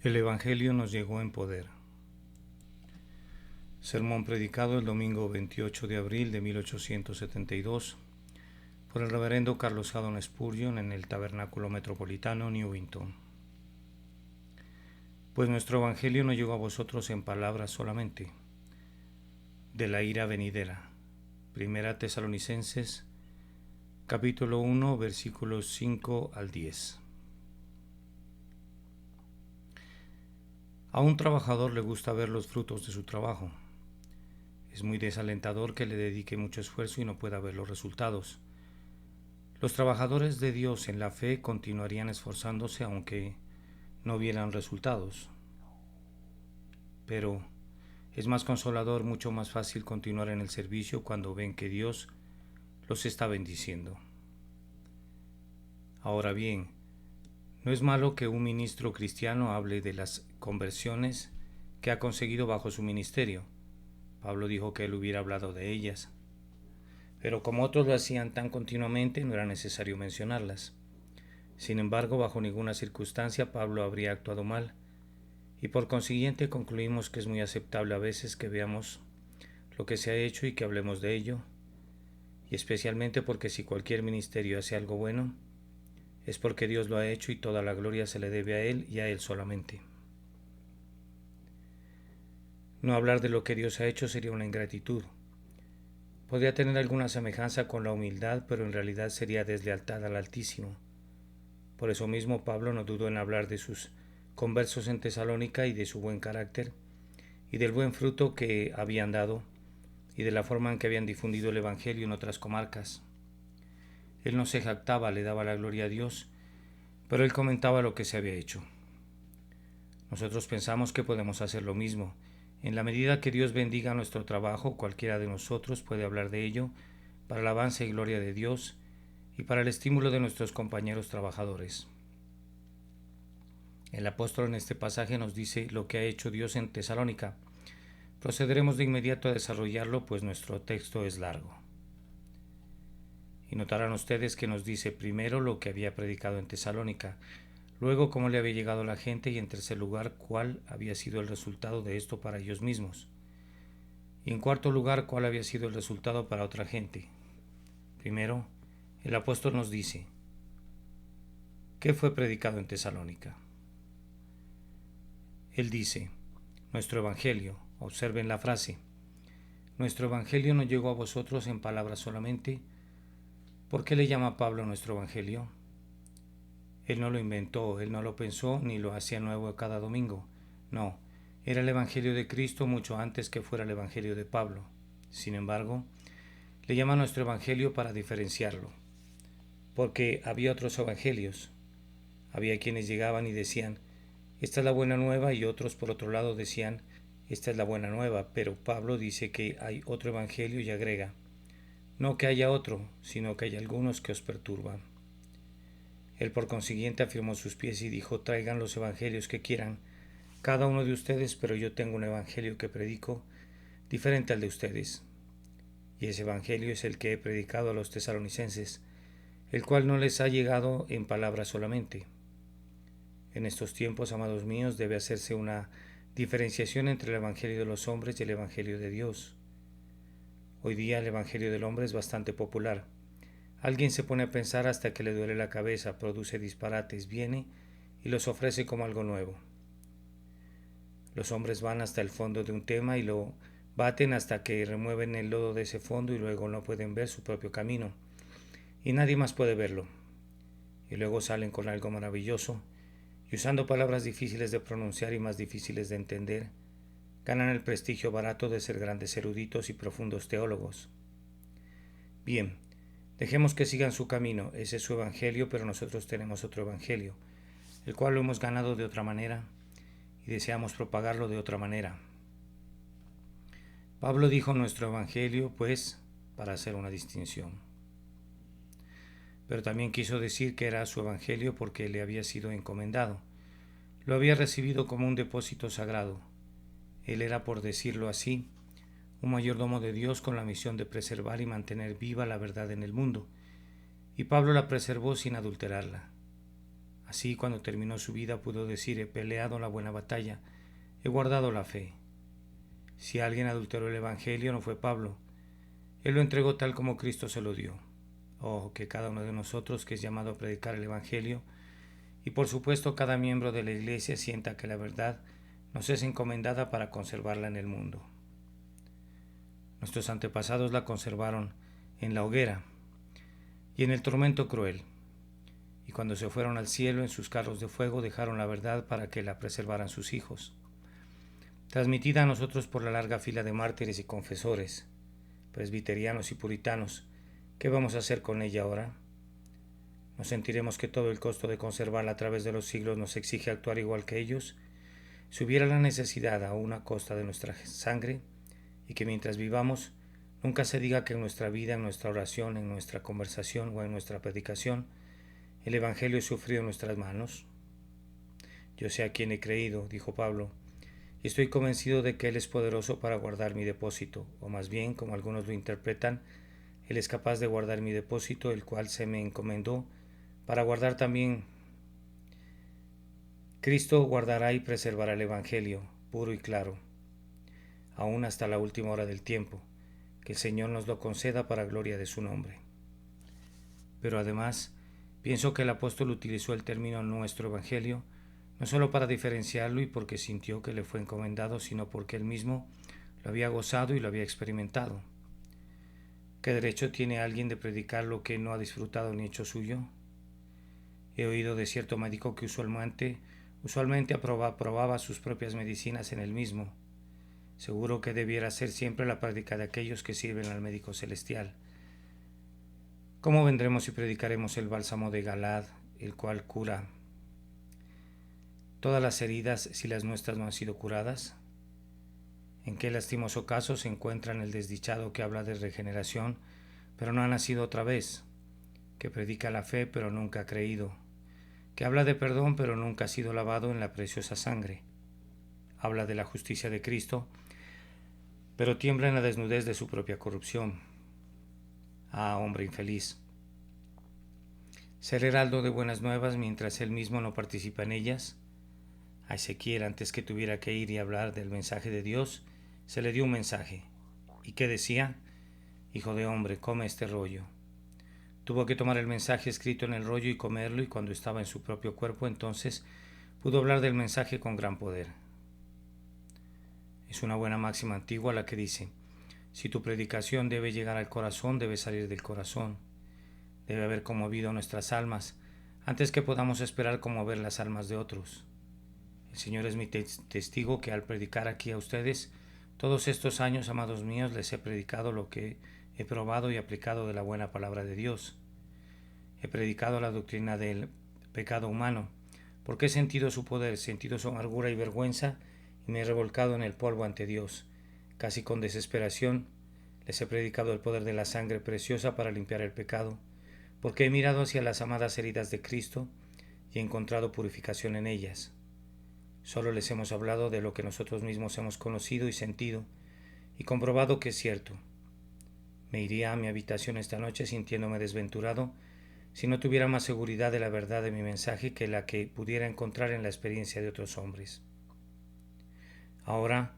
El Evangelio nos llegó en poder. Sermón predicado el domingo 28 de abril de 1872 por el reverendo Carlos Haddon Spurgeon en el Tabernáculo Metropolitano, Newington. Pues nuestro Evangelio no llegó a vosotros en palabras solamente, de la ira venidera. Primera Tesalonicenses, capítulo 1, versículos 5 al 10. A un trabajador le gusta ver los frutos de su trabajo. Es muy desalentador que le dedique mucho esfuerzo y no pueda ver los resultados. Los trabajadores de Dios en la fe continuarían esforzándose aunque no vieran resultados. Pero es más consolador, mucho más fácil continuar en el servicio cuando ven que Dios los está bendiciendo. Ahora bien, no es malo que un ministro cristiano hable de las conversiones que ha conseguido bajo su ministerio. Pablo dijo que él hubiera hablado de ellas. Pero como otros lo hacían tan continuamente, no era necesario mencionarlas. Sin embargo, bajo ninguna circunstancia Pablo habría actuado mal, y por consiguiente concluimos que es muy aceptable a veces que veamos lo que se ha hecho y que hablemos de ello, y especialmente porque si cualquier ministerio hace algo bueno, es porque Dios lo ha hecho y toda la gloria se le debe a Él y a Él solamente. No hablar de lo que Dios ha hecho sería una ingratitud. Podría tener alguna semejanza con la humildad, pero en realidad sería deslealtad al Altísimo. Por eso mismo Pablo no dudó en hablar de sus conversos en Tesalónica y de su buen carácter, y del buen fruto que habían dado, y de la forma en que habían difundido el Evangelio en otras comarcas. Él no se jactaba, le daba la gloria a Dios, pero él comentaba lo que se había hecho. Nosotros pensamos que podemos hacer lo mismo. En la medida que Dios bendiga nuestro trabajo, cualquiera de nosotros puede hablar de ello para la alabanza y gloria de Dios y para el estímulo de nuestros compañeros trabajadores. El apóstol en este pasaje nos dice lo que ha hecho Dios en Tesalónica. Procederemos de inmediato a desarrollarlo, pues nuestro texto es largo. Y notarán ustedes que nos dice primero lo que había predicado en Tesalónica, luego cómo le había llegado a la gente y en tercer lugar cuál había sido el resultado de esto para ellos mismos. Y en cuarto lugar cuál había sido el resultado para otra gente. Primero, el apóstol nos dice, ¿qué fue predicado en Tesalónica? Él dice, nuestro Evangelio, observen la frase, nuestro Evangelio no llegó a vosotros en palabras solamente. ¿Por qué le llama Pablo nuestro Evangelio? Él no lo inventó, él no lo pensó ni lo hacía nuevo cada domingo. No, era el Evangelio de Cristo mucho antes que fuera el Evangelio de Pablo. Sin embargo, le llama nuestro Evangelio para diferenciarlo, porque había otros evangelios. Había quienes llegaban y decían, esta es la buena nueva, y otros por otro lado decían, esta es la buena nueva, pero Pablo dice que hay otro evangelio y agrega, no que haya otro, sino que hay algunos que os perturban. Él por consiguiente afirmó sus pies y dijo, traigan los evangelios que quieran, cada uno de ustedes, pero yo tengo un evangelio que predico, diferente al de ustedes. Y ese evangelio es el que he predicado a los tesalonicenses, el cual no les ha llegado en palabras solamente. En estos tiempos, amados míos, debe hacerse una diferenciación entre el evangelio de los hombres y el evangelio de Dios. Hoy día el evangelio del hombre es bastante popular. Alguien se pone a pensar hasta que le duele la cabeza, produce disparates, viene y los ofrece como algo nuevo. Los hombres van hasta el fondo de un tema y lo baten hasta que remueven el lodo de ese fondo y luego no pueden ver su propio camino. Y nadie más puede verlo. Y luego salen con algo maravilloso y usando palabras difíciles de pronunciar y más difíciles de entender, ganan el prestigio barato de ser grandes eruditos y profundos teólogos. Bien, dejemos que sigan su camino, ese es su evangelio, pero nosotros tenemos otro evangelio, el cual lo hemos ganado de otra manera y deseamos propagarlo de otra manera. Pablo dijo nuestro evangelio, pues, para hacer una distinción. Pero también quiso decir que era su evangelio porque le había sido encomendado. Lo había recibido como un depósito sagrado. Él era, por decirlo así, un mayordomo de Dios con la misión de preservar y mantener viva la verdad en el mundo, y Pablo la preservó sin adulterarla. Así, cuando terminó su vida, pudo decir: he peleado la buena batalla, he guardado la fe. Si alguien adulteró el Evangelio, no fue Pablo. Él lo entregó tal como Cristo se lo dio. Oh, que cada uno de nosotros que es llamado a predicar el Evangelio, y por supuesto cada miembro de la Iglesia, sienta que la verdad nos es encomendada para conservarla en el mundo. Nuestros antepasados la conservaron en la hoguera y en el tormento cruel, y cuando se fueron al cielo en sus carros de fuego dejaron la verdad para que la preservaran sus hijos. Transmitida a nosotros por la larga fila de mártires y confesores, presbiterianos y puritanos, ¿qué vamos a hacer con ella ahora? ¿Nos sentiremos que todo el costo de conservarla a través de los siglos nos exige actuar igual que ellos? Si hubiera la necesidad a una costa de nuestra sangre, y que mientras vivamos nunca se diga que en nuestra vida, en nuestra oración, en nuestra conversación o en nuestra predicación, el Evangelio sufrió en nuestras manos. Yo sé a quién he creído, dijo Pablo, y estoy convencido de que Él es poderoso para guardar mi depósito, o más bien, como algunos lo interpretan, Él es capaz de guardar mi depósito, el cual se me encomendó, para guardar también. Cristo guardará y preservará el Evangelio, puro y claro, aún hasta la última hora del tiempo, que el Señor nos lo conceda para gloria de su nombre. Pero además, pienso que el apóstol utilizó el término nuestro Evangelio, no solo para diferenciarlo y porque sintió que le fue encomendado, sino porque él mismo lo había gozado y lo había experimentado. ¿Qué derecho tiene alguien de predicar lo que no ha disfrutado ni hecho suyo? He oído de cierto médico que usualmente probaba sus propias medicinas en él mismo. Seguro que debiera ser siempre la práctica de aquellos que sirven al médico celestial. ¿Cómo vendremos y predicaremos el bálsamo de Galad, el cual cura todas las heridas si las nuestras no han sido curadas? ¿En qué lastimoso caso se encuentra el desdichado que habla de regeneración, pero no ha nacido otra vez? Que predica la fe, pero nunca ha creído. Que habla de perdón, pero nunca ha sido lavado en la preciosa sangre. Habla de la justicia de Cristo, pero tiembla en la desnudez de su propia corrupción. Ah, hombre infeliz. Ser heraldo de buenas nuevas mientras él mismo no participa en ellas. A Ezequiel, antes que tuviera que ir y hablar del mensaje de Dios, se le dio un mensaje. ¿Y qué decía? Hijo de hombre, come este rollo. Tuvo que tomar el mensaje escrito en el rollo y comerlo, y cuando estaba en su propio cuerpo, entonces pudo hablar del mensaje con gran poder. Es una buena máxima antigua la que dice: si tu predicación debe llegar al corazón, debe salir del corazón. Debe haber conmovido nuestras almas, antes que podamos esperar conmover las almas de otros. El Señor es mi testigo que al predicar aquí a ustedes, todos estos años, amados míos, les he predicado lo que he probado y aplicado de la buena palabra de Dios. He predicado la doctrina del pecado humano, porque he sentido su poder, sentido su amargura y vergüenza, y me he revolcado en el polvo ante Dios. Casi con desesperación, les he predicado el poder de la sangre preciosa para limpiar el pecado, porque he mirado hacia las amadas heridas de Cristo y he encontrado purificación en ellas. Solo les hemos hablado de lo que nosotros mismos hemos conocido y sentido, y comprobado que es cierto. Me iría a mi habitación esta noche sintiéndome desventurado si no tuviera más seguridad de la verdad de mi mensaje que la que pudiera encontrar en la experiencia de otros hombres. Ahora,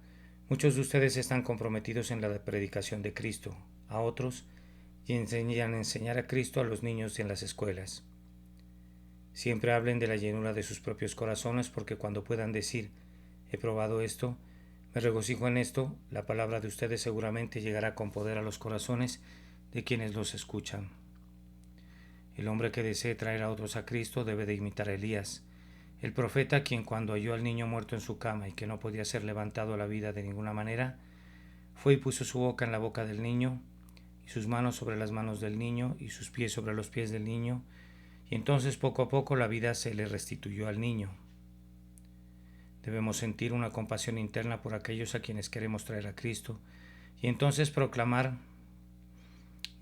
muchos de ustedes están comprometidos en la predicación de Cristo, a otros, y enseñan a enseñar a Cristo a los niños en las escuelas. Siempre hablen de la llenura de sus propios corazones, porque cuando puedan decir: he probado esto, me regocijo en esto, la palabra de ustedes seguramente llegará con poder a los corazones de quienes los escuchan. El hombre que desee traer a otros a Cristo debe de imitar a Elías, el profeta, quien cuando halló al niño muerto en su cama y que no podía ser levantado a la vida de ninguna manera, fue y puso su boca en la boca del niño, y sus manos sobre las manos del niño, y sus pies sobre los pies del niño, y entonces poco a poco la vida se le restituyó al niño. Debemos sentir una compasión interna por aquellos a quienes queremos traer a Cristo, y entonces proclamar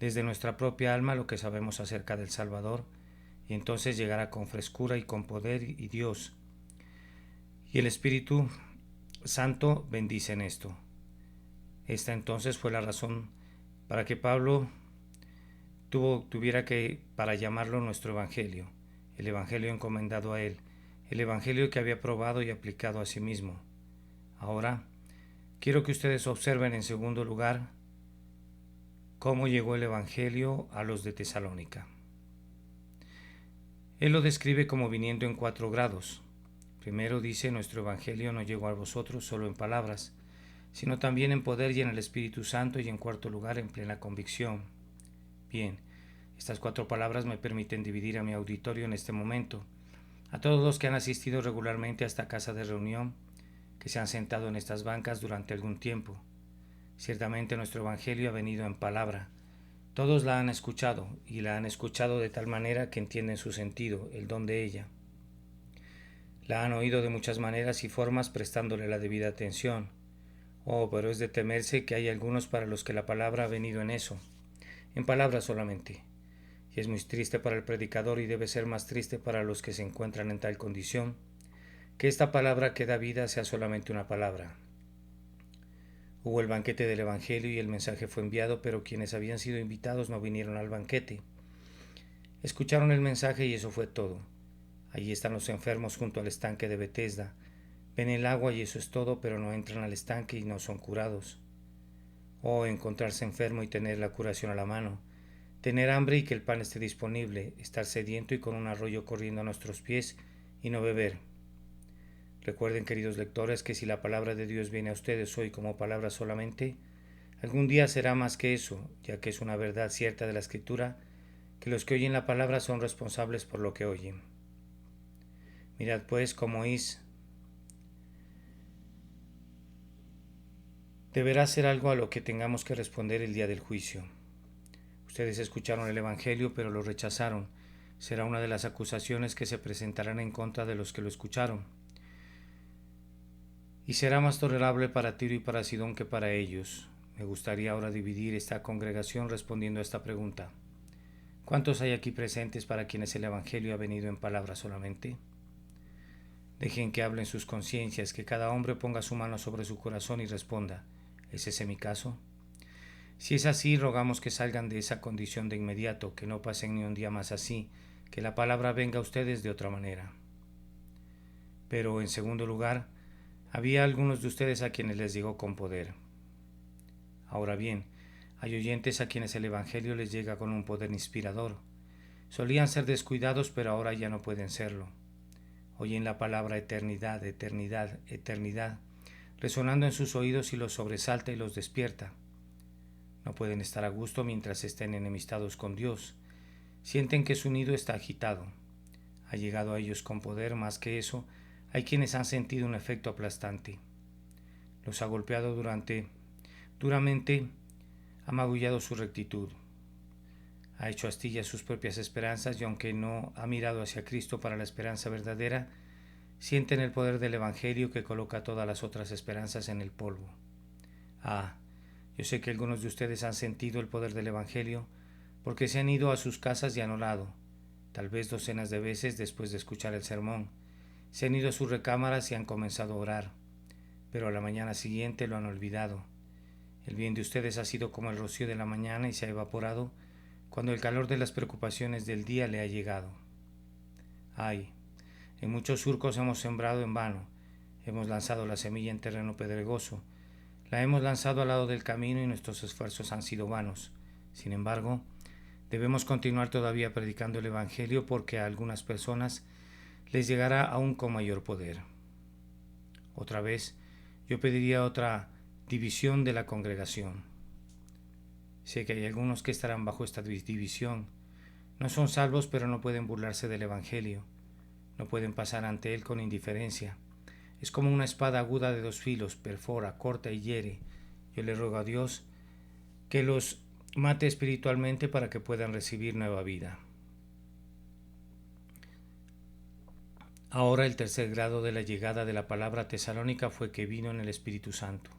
desde nuestra propia alma lo que sabemos acerca del Salvador, y entonces llegará con frescura y con poder, y Dios y el Espíritu Santo bendicen esto. Esta entonces fue la razón para que Pablo tuviera que, para llamarlo nuestro Evangelio. el Evangelio encomendado a él, el Evangelio que había probado y aplicado a sí mismo. Ahora, quiero que ustedes observen en segundo lugar cómo llegó el Evangelio a los de Tesalónica. Él lo describe como viniendo en 4 grados. Primero dice, nuestro Evangelio no llegó a vosotros solo en palabras, sino también en poder y en el Espíritu Santo, y en cuarto lugar, en plena convicción. Bien, estas 4 palabras me permiten dividir a mi auditorio en este momento, a todos los que han asistido regularmente a esta casa de reunión, que se han sentado en estas bancas durante algún tiempo. Ciertamente nuestro Evangelio ha venido en palabra. Todos la han escuchado, y la han escuchado de tal manera que entienden su sentido, el don de ella. La han oído de muchas maneras y formas, prestándole la debida atención. Oh, pero es de temerse que hay algunos para los que la palabra ha venido en eso, en palabras solamente. Y es muy triste para el predicador, y debe ser más triste para los que se encuentran en tal condición, que esta palabra que da vida sea solamente una palabra. Hubo el banquete del Evangelio y el mensaje fue enviado, pero quienes habían sido invitados no vinieron al banquete. Escucharon el mensaje y eso fue todo. Allí están los enfermos junto al estanque de Betesda. Ven el agua y eso es todo, pero no entran al estanque y no son curados. Oh, encontrarse enfermo y tener la curación a la mano. Tener hambre y que el pan esté disponible. Estar sediento y con un arroyo corriendo a nuestros pies y no beber. Recuerden, queridos lectores, que si la palabra de Dios viene a ustedes hoy como palabra solamente, algún día será más que eso, ya que es una verdad cierta de la Escritura, que los que oyen la palabra son responsables por lo que oyen. Mirad pues cómo oís. Deberá ser algo a lo que tengamos que responder el día del juicio. Ustedes escucharon el Evangelio, pero lo rechazaron. Será una de las acusaciones que se presentarán en contra de los que lo escucharon. Y será más tolerable para Tiro y para Sidón que para ellos. Me gustaría ahora dividir esta congregación respondiendo a esta pregunta. ¿Cuántos hay aquí presentes para quienes el Evangelio ha venido en palabras solamente? Dejen que hablen sus conciencias, que cada hombre ponga su mano sobre su corazón y responda, ¿es ese mi caso? Si es así, rogamos que salgan de esa condición de inmediato, que no pasen ni un día más así, que la palabra venga a ustedes de otra manera. Pero, en segundo lugar, había algunos de ustedes a quienes les llegó con poder. Ahora bien, hay oyentes a quienes el Evangelio les llega con un poder inspirador. Solían ser descuidados, pero ahora ya no pueden serlo. Oyen la palabra eternidad, eternidad, eternidad, resonando en sus oídos y los sobresalta y los despierta. No pueden estar a gusto mientras estén enemistados con Dios. Sienten que su nido está agitado. Ha llegado a ellos con poder. Más que eso, hay quienes han sentido un efecto aplastante. Los ha golpeado duramente, ha magullado su rectitud. Ha hecho astillas sus propias esperanzas, y aunque no ha mirado hacia Cristo para la esperanza verdadera, sienten el poder del Evangelio que coloca todas las otras esperanzas en el polvo. Yo sé que algunos de ustedes han sentido el poder del Evangelio porque se han ido a sus casas y han orado, tal vez docenas de veces después de escuchar el sermón. Se han ido a sus recámaras y han comenzado a orar, pero a la mañana siguiente lo han olvidado. El bien de ustedes ha sido como el rocío de la mañana y se ha evaporado cuando el calor de las preocupaciones del día le ha llegado. En muchos surcos hemos sembrado en vano, hemos lanzado la semilla en terreno pedregoso, la hemos lanzado al lado del camino y nuestros esfuerzos han sido vanos. Sin embargo, debemos continuar todavía predicando el Evangelio porque a algunas personas les llegará aún con mayor poder. Otra vez, yo pediría otra división de la congregación. Sé que hay algunos que estarán bajo esta división. No son salvos, pero no pueden burlarse del Evangelio. No pueden pasar ante él con indiferencia. Es como una espada aguda de 2 filos, perfora, corta y hiere. Yo le ruego a Dios que los mate espiritualmente para que puedan recibir nueva vida. Ahora el tercer grado de la llegada de la palabra tesalónica fue que vino en el Espíritu Santo.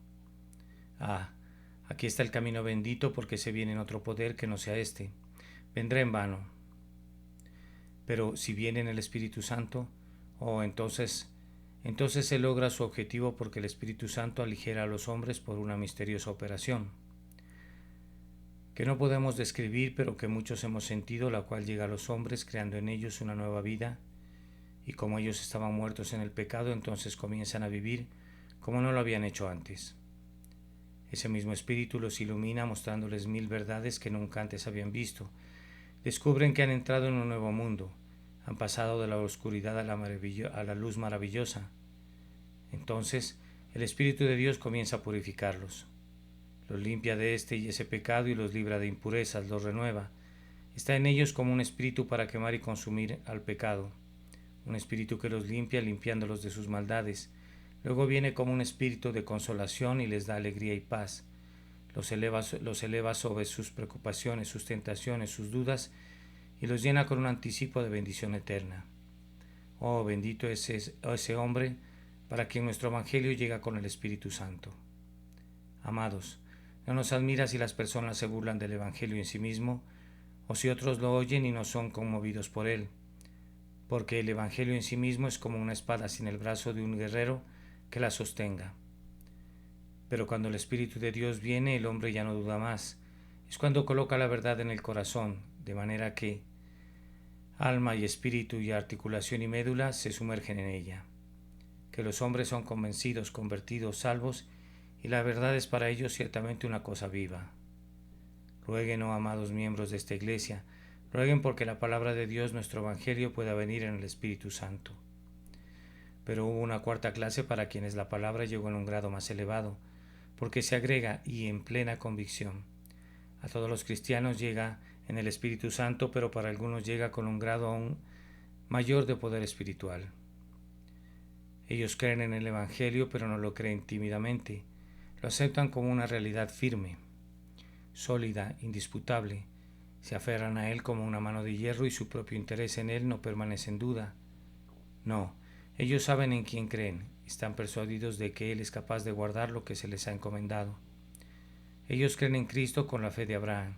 Aquí está el camino bendito, porque se viene en otro poder que no sea este. Vendrá en vano. Pero si viene en el Espíritu Santo, entonces se logra su objetivo, porque el Espíritu Santo aligera a los hombres por una misteriosa operación. que no podemos describir, pero que muchos hemos sentido, la cual llega a los hombres creando en ellos una nueva vida, y como ellos estaban muertos en el pecado, entonces comienzan a vivir como no lo habían hecho antes. Ese mismo espíritu los ilumina mostrándoles 1000 verdades que nunca antes habían visto. Descubren que han entrado en un nuevo mundo, han pasado de la oscuridad a la luz maravillosa. Entonces el Espíritu de Dios comienza a purificarlos. Los limpia de este y ese pecado y los libra de impurezas, los renueva. Está en ellos como un espíritu para quemar y consumir al pecado. Un espíritu que los limpia, limpiándolos de sus maldades. Luego viene como un espíritu de consolación y les da alegría y paz. Los eleva sobre sus preocupaciones, sus tentaciones, sus dudas, y los llena con un anticipo de bendición eterna. Oh, bendito es ese hombre para quien nuestro Evangelio llega con el Espíritu Santo. Amados, no nos admira si las personas se burlan del Evangelio en sí mismo, o si otros lo oyen y no son conmovidos por él, porque el Evangelio en sí mismo es como una espada sin el brazo de un guerrero que la sostenga. Pero cuando el Espíritu de Dios viene, el hombre ya no duda más. Es cuando coloca la verdad en el corazón, de manera que alma y espíritu y articulación y médula se sumergen en ella. Que los hombres son convencidos, convertidos, salvos, y la verdad es para ellos ciertamente una cosa viva. Rueguen, oh amados miembros de esta iglesia, rueguen porque la palabra de Dios, nuestro Evangelio, pueda venir en el Espíritu Santo. Pero hubo una cuarta clase para quienes la palabra llegó en un grado más elevado, porque se agrega y en plena convicción. A todos los cristianos llega en el Espíritu Santo, pero para algunos llega con un grado aún mayor de poder espiritual. Ellos creen en el Evangelio, pero no lo creen tímidamente. Lo aceptan como una realidad firme, sólida, indisputable. Se aferran a él como una mano de hierro y su propio interés en él no permanece en duda. No, ellos saben en quién creen, están persuadidos de que él es capaz de guardar lo que se les ha encomendado. Ellos creen en Cristo con la fe de Abraham,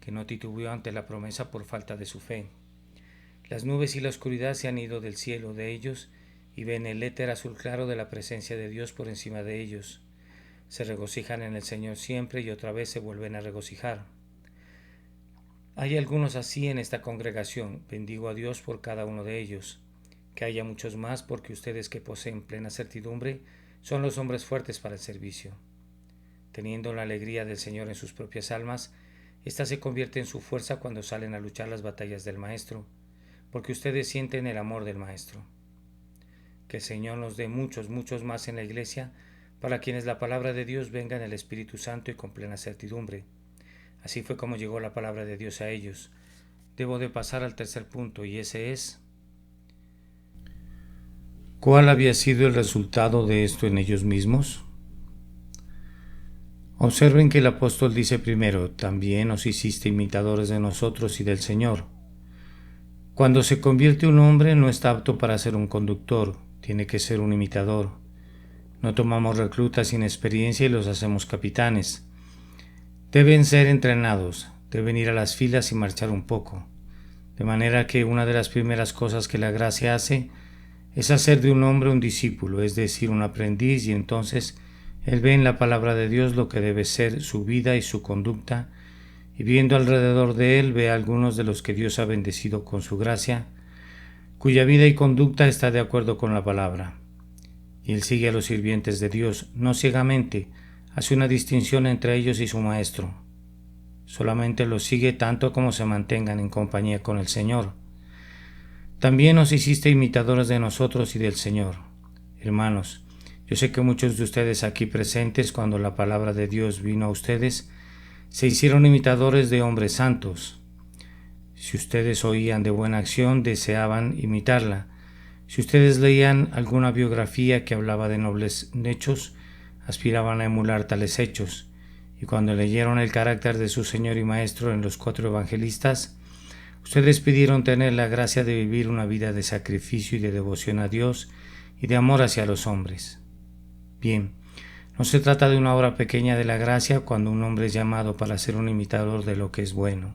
que no titubeó ante la promesa por falta de su fe. Las nubes y la oscuridad se han ido del cielo de ellos y ven el éter azul claro de la presencia de Dios por encima de ellos. Se regocijan en el Señor siempre y otra vez se vuelven a regocijar. Hay algunos así en esta congregación, bendigo a Dios por cada uno de ellos. Que haya muchos más, porque ustedes que poseen plena certidumbre son los hombres fuertes para el servicio. Teniendo la alegría del Señor en sus propias almas, ésta se convierte en su fuerza cuando salen a luchar las batallas del Maestro, porque ustedes sienten el amor del Maestro. Que el Señor nos dé muchos más en la iglesia, para quienes la palabra de Dios venga en el Espíritu Santo y con plena certidumbre. Así fue como llegó la palabra de Dios a ellos. Debo de pasar al tercer punto, y ese es: ¿cuál había sido el resultado de esto en ellos mismos? Observen que el apóstol dice primero: también os hiciste imitadores de nosotros y del Señor. Cuando se convierte un hombre no está apto para ser un conductor, tiene que ser un imitador. No tomamos reclutas sin experiencia y los hacemos capitanes. Deben ser entrenados, deben ir a las filas y marchar un poco. De manera que una de las primeras cosas que la gracia hace es hacer de un hombre un discípulo, es decir, un aprendiz, y entonces él ve en la palabra de Dios lo que debe ser su vida y su conducta, y viendo alrededor de él ve a algunos de los que Dios ha bendecido con su gracia, cuya vida y conducta está de acuerdo con la palabra. Y él sigue a los sirvientes de Dios, no ciegamente, hace una distinción entre ellos y su Maestro. Solamente los sigue tanto como se mantengan en compañía con el Señor. También os hiciste imitadores de nosotros y del Señor. Hermanos, yo sé que muchos de ustedes aquí presentes, cuando la palabra de Dios vino a ustedes, se hicieron imitadores de hombres santos. Si ustedes oían de buena acción, deseaban imitarla. Si ustedes leían alguna biografía que hablaba de nobles hechos, aspiraban a emular tales hechos. Y cuando leyeron el carácter de su Señor y Maestro en los 4 evangelistas, ustedes pidieron tener la gracia de vivir una vida de sacrificio y de devoción a Dios y de amor hacia los hombres. Bien, no se trata de una obra pequeña de la gracia cuando un hombre es llamado para ser un imitador de lo que es bueno.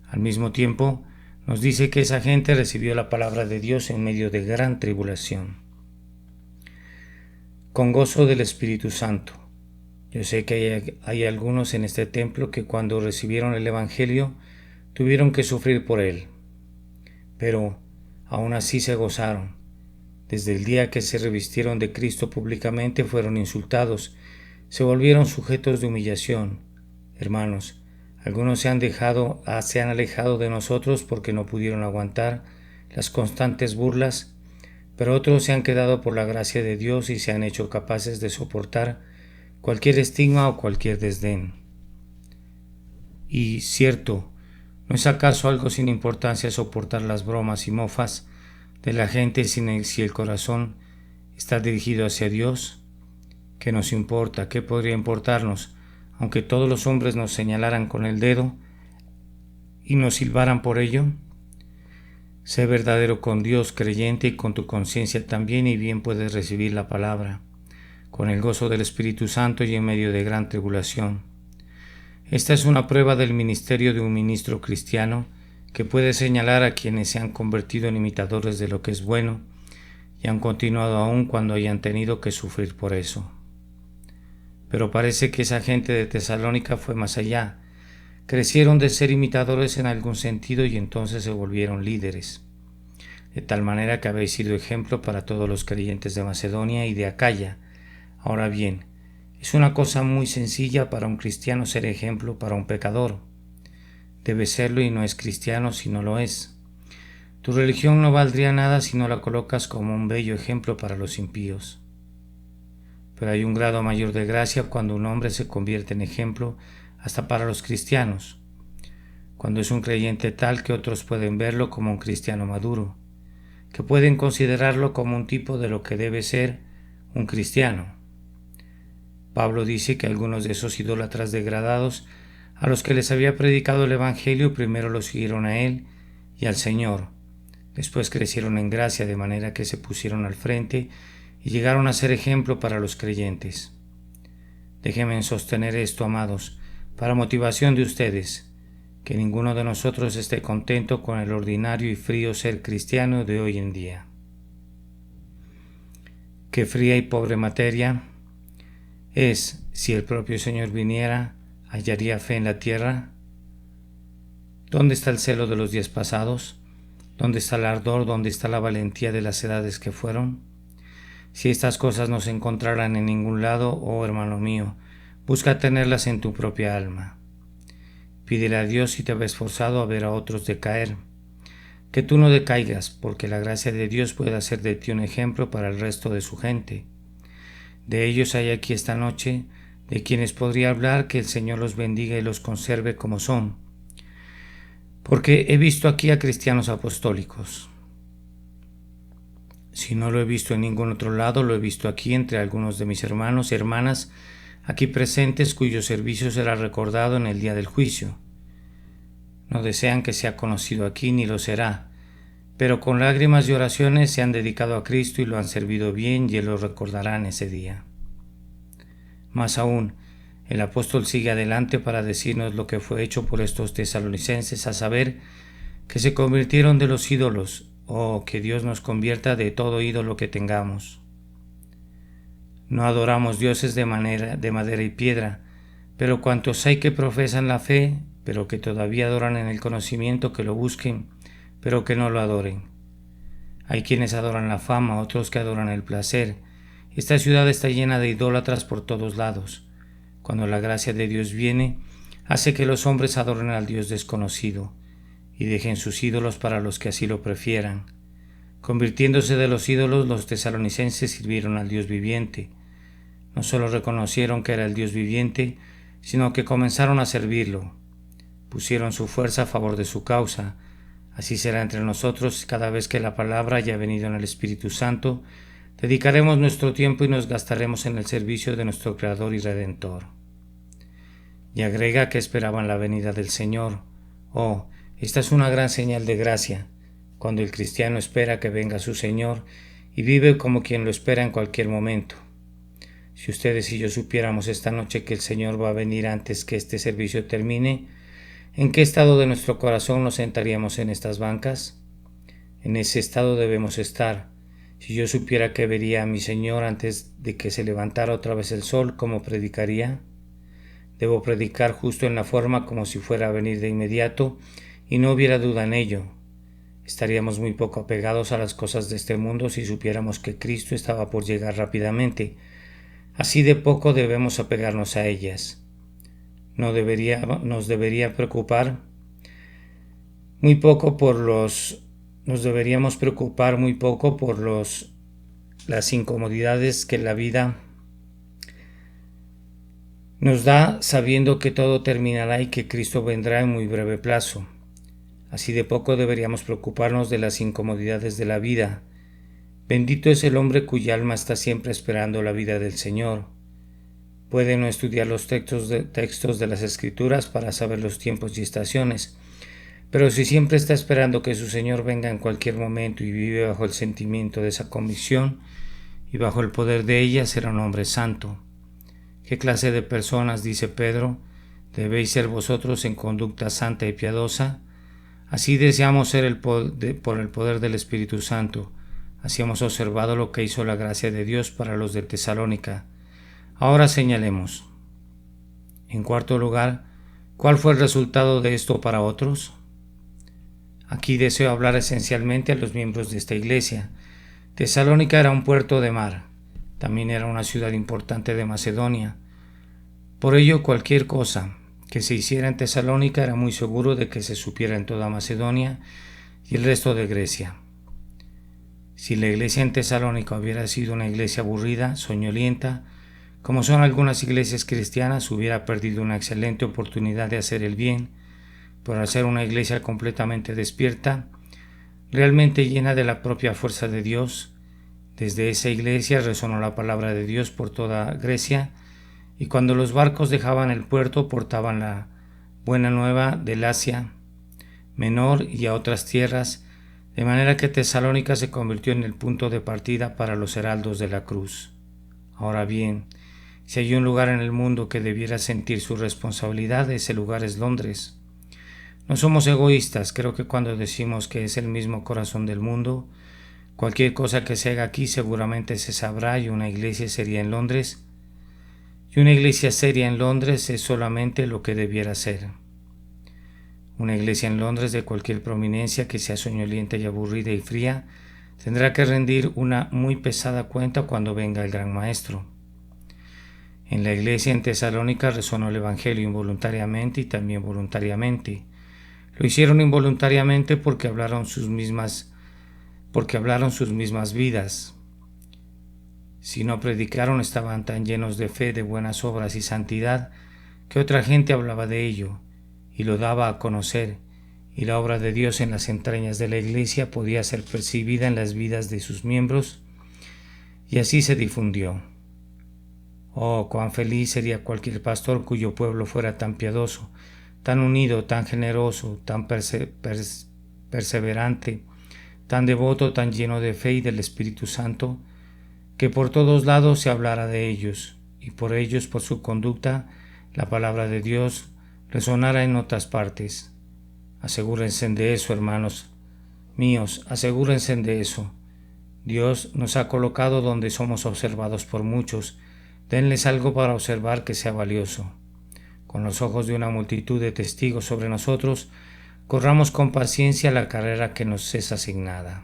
Al mismo tiempo, nos dice que esa gente recibió la palabra de Dios en medio de gran tribulación, con gozo del Espíritu Santo. Yo sé que hay algunos en este templo que cuando recibieron el Evangelio tuvieron que sufrir por él, pero aún así se gozaron. Desde el día que se revistieron de Cristo públicamente fueron insultados, se volvieron sujetos de humillación. Hermanos, algunos se han alejado de nosotros porque no pudieron aguantar las constantes burlas, pero otros se han quedado por la gracia de Dios y se han hecho capaces de soportar cualquier estigma o cualquier desdén. Y cierto, ¿no es acaso algo sin importancia soportar las bromas y mofas de la gente si el corazón está dirigido hacia Dios? ¿Qué nos importa? ¿Qué podría importarnos, aunque todos los hombres nos señalaran con el dedo y nos silbaran por ello? Sé verdadero con Dios, creyente, y con tu conciencia también, y bien puedes recibir la palabra, con el gozo del Espíritu Santo y en medio de gran tribulación. Esta es una prueba del ministerio de un ministro cristiano que puede señalar a quienes se han convertido en imitadores de lo que es bueno y han continuado aún cuando hayan tenido que sufrir por eso. Pero parece que esa gente de Tesalónica fue más allá. Crecieron de ser imitadores en algún sentido y entonces se volvieron líderes, de tal manera que habéis sido ejemplo para todos los creyentes de Macedonia y de Acaya. Ahora bien, es una cosa muy sencilla para un cristiano ser ejemplo para un pecador. Debe serlo y no es cristiano si no lo es. Tu religión no valdría nada si no la colocas como un bello ejemplo para los impíos. Pero hay un grado mayor de gracia cuando un hombre se convierte en ejemplo hasta para los cristianos, cuando es un creyente tal que otros pueden verlo como un cristiano maduro, que pueden considerarlo como un tipo de lo que debe ser un cristiano. Pablo dice que algunos de esos idólatras degradados a los que les había predicado el Evangelio primero lo siguieron a él y al Señor, después crecieron en gracia de manera que se pusieron al frente y llegaron a ser ejemplo para los creyentes. Déjenme sostener esto, amados, para motivación de ustedes, que ninguno de nosotros esté contento con el ordinario y frío ser cristiano de hoy en día. Qué fría y pobre materia es, si el propio Señor viniera, ¿hallaría fe en la tierra? ¿Dónde está el celo de los días pasados? ¿Dónde está el ardor? ¿Dónde está la valentía de las edades que fueron? Si estas cosas no se encontraran en ningún lado, oh hermano mío, busca tenerlas en tu propia alma. Pídele a Dios si te ves forzado a ver a otros decaer, que tú no decaigas, porque la gracia de Dios puede hacer de ti un ejemplo para el resto de su gente. De ellos hay aquí esta noche, de quienes podría hablar, que el Señor los bendiga y los conserve como son, porque he visto aquí a cristianos apostólicos. Si no lo he visto en ningún otro lado, lo he visto aquí entre algunos de mis hermanos y hermanas aquí presentes, cuyo servicio será recordado en el día del juicio. No desean que sea conocido aquí, ni lo será, pero con lágrimas y oraciones se han dedicado a Cristo y lo han servido bien, y Él lo recordará en ese día. Más aún, el apóstol sigue adelante para decirnos lo que fue hecho por estos tesalonicenses, a saber, que se convirtieron de los ídolos, que Dios nos convierta de todo ídolo que tengamos. No adoramos dioses de madera y piedra, pero cuantos hay que profesan la fe, pero que todavía adoran en el conocimiento, que lo busquen, pero que no lo adoren. Hay quienes adoran la fama, otros que adoran el placer. Esta ciudad está llena de idólatras por todos lados. Cuando la gracia de Dios viene, hace que los hombres adoren al Dios desconocido y dejen sus ídolos para los que así lo prefieran. Convirtiéndose de los ídolos, los tesalonicenses sirvieron al Dios viviente. No solo reconocieron que era el Dios viviente, sino que comenzaron a servirlo. Pusieron su fuerza a favor de su causa. Así será entre nosotros cada vez que la palabra haya venido en el Espíritu Santo. Dedicaremos nuestro tiempo y nos gastaremos en el servicio de nuestro Creador y Redentor. Y agrega que esperaban la venida del Señor. Esta es una gran señal de gracia, cuando el cristiano espera que venga su Señor y vive como quien lo espera en cualquier momento. Si ustedes y yo supiéramos esta noche que el Señor va a venir antes que este servicio termine, ¿en qué estado de nuestro corazón nos sentaríamos en estas bancas? En ese estado debemos estar, Si yo supiera que vería a mi Señor antes de que se levantara otra vez el sol, ¿cómo predicaría? Debo predicar justo en la forma como si fuera a venir de inmediato y no hubiera duda en ello. Estaríamos muy poco apegados a las cosas de este mundo si supiéramos que Cristo estaba por llegar rápidamente. Así de poco debemos apegarnos a ellas. Nos deberíamos preocupar muy poco por las incomodidades que la vida nos da, sabiendo que todo terminará y que Cristo vendrá en muy breve plazo. Así de poco deberíamos preocuparnos de las incomodidades de la vida. Bendito es el hombre cuya alma está siempre esperando la vida del Señor. Puede no estudiar los textos de las Escrituras para saber los tiempos y estaciones, pero si siempre está esperando que su Señor venga en cualquier momento y vive bajo el sentimiento de esa convicción y bajo el poder de ella, será un hombre santo. ¿Qué clase de personas, dice Pedro, debéis ser vosotros en conducta santa y piadosa? Así deseamos ser por el poder del Espíritu Santo. Así hemos observado lo que hizo la gracia de Dios para los de Tesalónica. Ahora señalemos. En cuarto lugar, ¿cuál fue el resultado de esto para otros? Aquí deseo hablar esencialmente a los miembros de esta iglesia. Tesalónica era un puerto de mar. También era una ciudad importante de Macedonia. Por ello, cualquier cosa que se hiciera en Tesalónica era muy seguro de que se supiera en toda Macedonia y el resto de Grecia. Si la iglesia en Tesalónica hubiera sido una iglesia aburrida, soñolienta, como son algunas iglesias cristianas, hubiera perdido una excelente oportunidad de hacer el bien, por ser una iglesia completamente despierta, realmente llena de la propia fuerza de Dios. Desde esa iglesia resonó la palabra de Dios por toda Grecia, y cuando los barcos dejaban el puerto portaban la buena nueva del Asia Menor y a otras tierras, de manera que Tesalónica se convirtió en el punto de partida para los heraldos de la cruz. Ahora bien, si hay un lugar en el mundo que debiera sentir su responsabilidad, ese lugar es Londres. No somos egoístas, creo que cuando decimos que es el mismo corazón del mundo, cualquier cosa que se haga aquí seguramente se sabrá y una iglesia sería en Londres. Y una iglesia seria en Londres es solamente lo que debiera ser. Una iglesia en Londres de cualquier prominencia que sea soñolienta y aburrida y fría tendrá que rendir una muy pesada cuenta cuando venga el gran maestro. En la iglesia en Tesalónica resonó el Evangelio involuntariamente y también voluntariamente. Lo hicieron involuntariamente porque hablaron sus mismas vidas. Si no predicaron, estaban tan llenos de fe, de buenas obras y santidad, que otra gente hablaba de ello y lo daba a conocer, y la obra de Dios en las entrañas de la iglesia podía ser percibida en las vidas de sus miembros, y así se difundió. Oh, cuán feliz sería cualquier pastor cuyo pueblo fuera tan piadoso, tan unido, tan generoso, tan perseverante, tan devoto, tan lleno de fe y del Espíritu Santo, que por todos lados se hablara de ellos, y por ellos, por su conducta, la palabra de Dios resonara en otras partes. Asegúrense de eso, hermanos míos, asegúrense de eso. Dios nos ha colocado donde somos observados por muchos. Denles algo para observar que sea valioso. Con los ojos de una multitud de testigos sobre nosotros, corramos con paciencia la carrera que nos es asignada.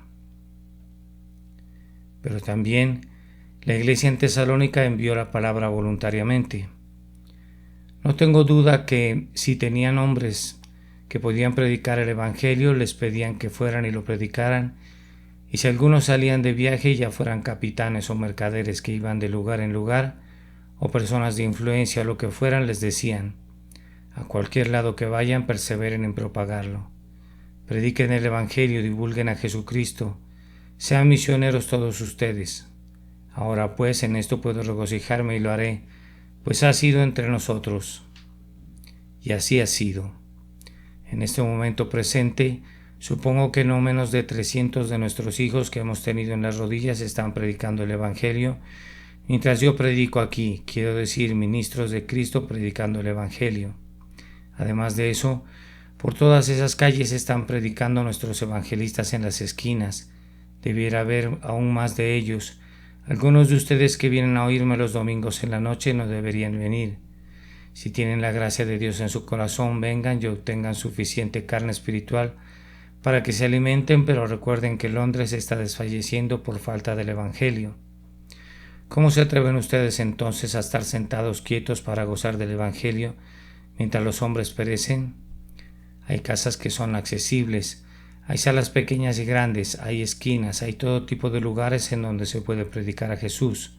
Pero también la iglesia en Tesalónica envió la palabra voluntariamente. No tengo duda que si tenían hombres que podían predicar el Evangelio, les pedían que fueran y lo predicaran, y si algunos salían de viaje, ya fueran capitanes o mercaderes que iban de lugar en lugar, o personas de influencia o lo que fueran, les decían: a cualquier lado que vayan, perseveren en propagarlo. Prediquen el Evangelio, divulguen a Jesucristo, sean misioneros todos ustedes. Ahora pues, en esto puedo regocijarme y lo haré, pues ha sido entre nosotros. Y así ha sido. En este momento presente, supongo que no menos de 300 de nuestros hijos que hemos tenido en las rodillas están predicando el Evangelio, mientras yo predico aquí, quiero decir, ministros de Cristo predicando el Evangelio. Además de eso, por todas esas calles están predicando nuestros evangelistas en las esquinas, debiera haber aún más de ellos. Algunos de ustedes que vienen a oírme los domingos en la noche no deberían venir. Si tienen la gracia de Dios en su corazón, vengan y obtengan suficiente carne espiritual para que se alimenten, pero recuerden que Londres está desfalleciendo por falta del Evangelio. ¿Cómo se atreven ustedes entonces a estar sentados quietos para gozar del Evangelio mientras los hombres perecen? Hay casas que son accesibles, hay salas pequeñas y grandes, hay esquinas, hay todo tipo de lugares en donde se puede predicar a Jesús.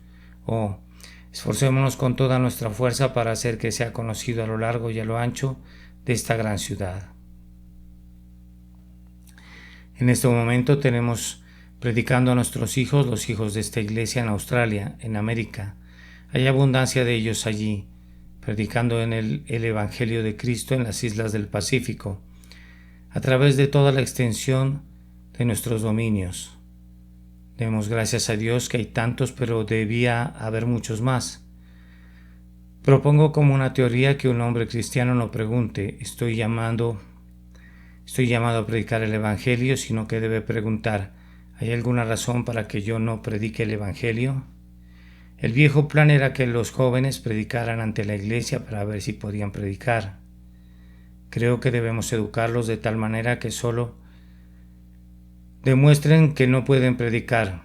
Esforcémonos con toda nuestra fuerza para hacer que sea conocido a lo largo y a lo ancho de esta gran ciudad. En este momento tenemos predicando a nuestros hijos, los hijos de esta iglesia en Australia, en América. Hay abundancia de ellos allí, predicando en el Evangelio de Cristo en las islas del Pacífico, a través de toda la extensión de nuestros dominios. Demos gracias a Dios que hay tantos, pero debía haber muchos más. Propongo como una teoría que un hombre cristiano no pregunte, estoy llamado a predicar el Evangelio, sino que debe preguntar, ¿hay alguna razón para que yo no predique el Evangelio? El viejo plan era que los jóvenes predicaran ante la iglesia para ver si podían predicar. Creo que debemos educarlos de tal manera que solo demuestren que no pueden predicar.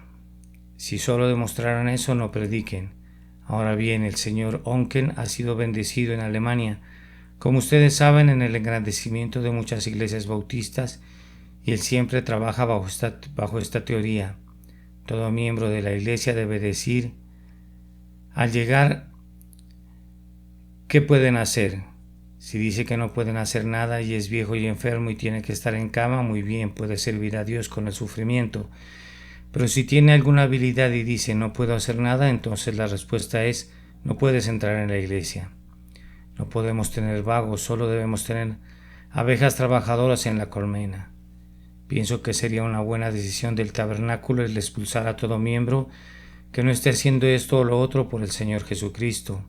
Si solo demostraran eso, no prediquen. Ahora bien, el señor Onken ha sido bendecido en Alemania, como ustedes saben, en el engrandecimiento de muchas iglesias bautistas, y él siempre trabaja bajo esta teoría. Todo miembro de la iglesia debe decir, al llegar, ¿qué pueden hacer? Si dice que no pueden hacer nada y es viejo y enfermo y tiene que estar en cama, muy bien, puede servir a Dios con el sufrimiento. Pero si tiene alguna habilidad y dice no puedo hacer nada, entonces la respuesta es no puedes entrar en la iglesia. No podemos tener vagos, solo debemos tener abejas trabajadoras en la colmena. Pienso que sería una buena decisión del tabernáculo el expulsar a todo miembro que no esté haciendo esto o lo otro por el Señor Jesucristo.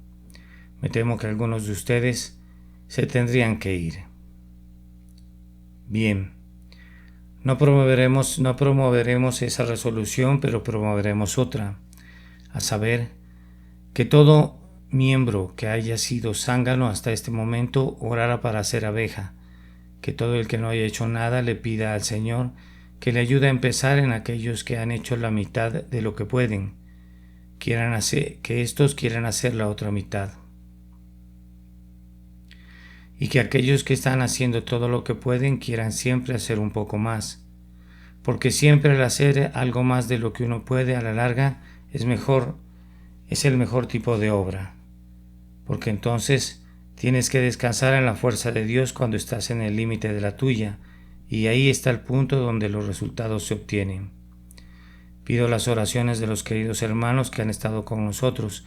Me temo que algunos de ustedes se tendrían que ir. Bien, no promoveremos esa resolución, pero promoveremos otra, a saber, que todo miembro que haya sido zángano hasta este momento orara para ser abeja, que todo el que no haya hecho nada le pida al Señor que le ayude a empezar en aquellos que han hecho la mitad de lo que pueden, que estos quieran hacer la otra mitad. Y que aquellos que están haciendo todo lo que pueden quieran siempre hacer un poco más, porque siempre al hacer algo más de lo que uno puede a la larga es el mejor tipo de obra, porque entonces tienes que descansar en la fuerza de Dios cuando estás en el límite de la tuya, y ahí está el punto donde los resultados se obtienen. Pido las oraciones de los queridos hermanos que han estado con nosotros,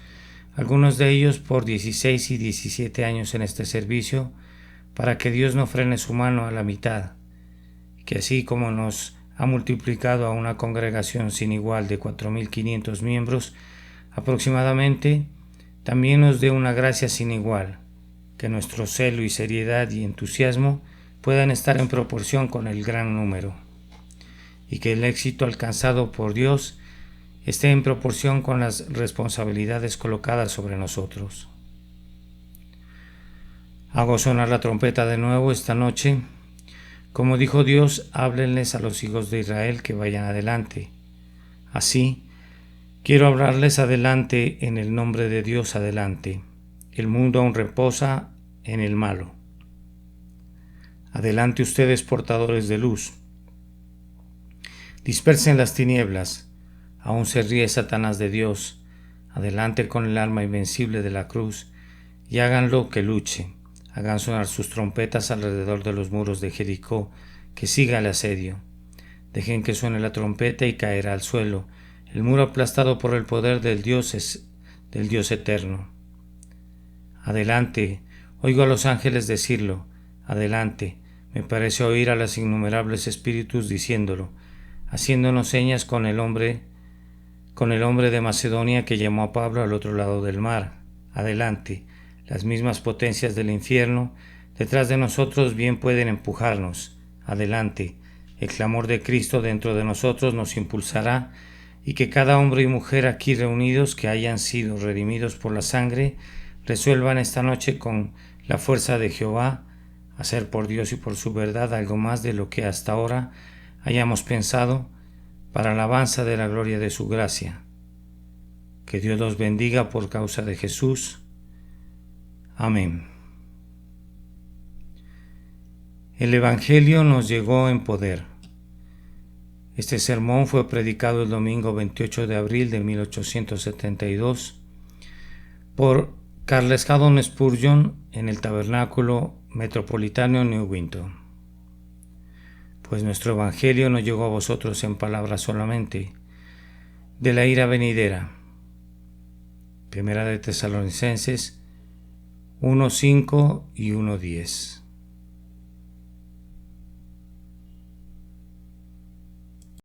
algunos de ellos por 16 y 17 años en este servicio, para que Dios no frene su mano a la mitad, que así como nos ha multiplicado a una congregación sin igual de 4.500 miembros aproximadamente, también nos dé una gracia sin igual, que nuestro celo y seriedad y entusiasmo puedan estar en proporción con el gran número, y que el éxito alcanzado por Dios esté en proporción con las responsabilidades colocadas sobre nosotros. Hago sonar la trompeta de nuevo esta noche. Como dijo Dios, háblenles a los hijos de Israel que vayan adelante. Así, quiero hablarles adelante en el nombre de Dios adelante. El mundo aún reposa en el malo. Adelante ustedes portadores de luz. Dispersen las tinieblas. Aún se ríe Satanás de Dios. Adelante con el arma invencible de la cruz y háganlo que luche. Hagan sonar sus trompetas alrededor de los muros de Jericó, que siga el asedio. Dejen que suene la trompeta y caerá al suelo, el muro aplastado por el poder del Dios eterno. Adelante, oigo a los ángeles decirlo. Adelante, me parece oír a los innumerables espíritus diciéndolo, haciéndonos señas con el hombre de Macedonia que llamó a Pablo al otro lado del mar. Adelante, las mismas potencias del infierno detrás de nosotros bien pueden empujarnos. Adelante, el clamor de Cristo dentro de nosotros nos impulsará y que cada hombre y mujer aquí reunidos que hayan sido redimidos por la sangre resuelvan esta noche con la fuerza de Jehová hacer por Dios y por su verdad algo más de lo que hasta ahora hayamos pensado para alabanza de la gloria de su gracia. Que Dios los bendiga por causa de Jesús. Amén. El Evangelio nos llegó en poder. Este sermón fue predicado el domingo 28 de abril de 1872 por Charles Haddon Spurgeon en el Tabernáculo Metropolitano en New Winton. Pues nuestro Evangelio no llegó a vosotros en palabras solamente, de la ira venidera. Primera de Tesalonicenses 1:5 y 1:10.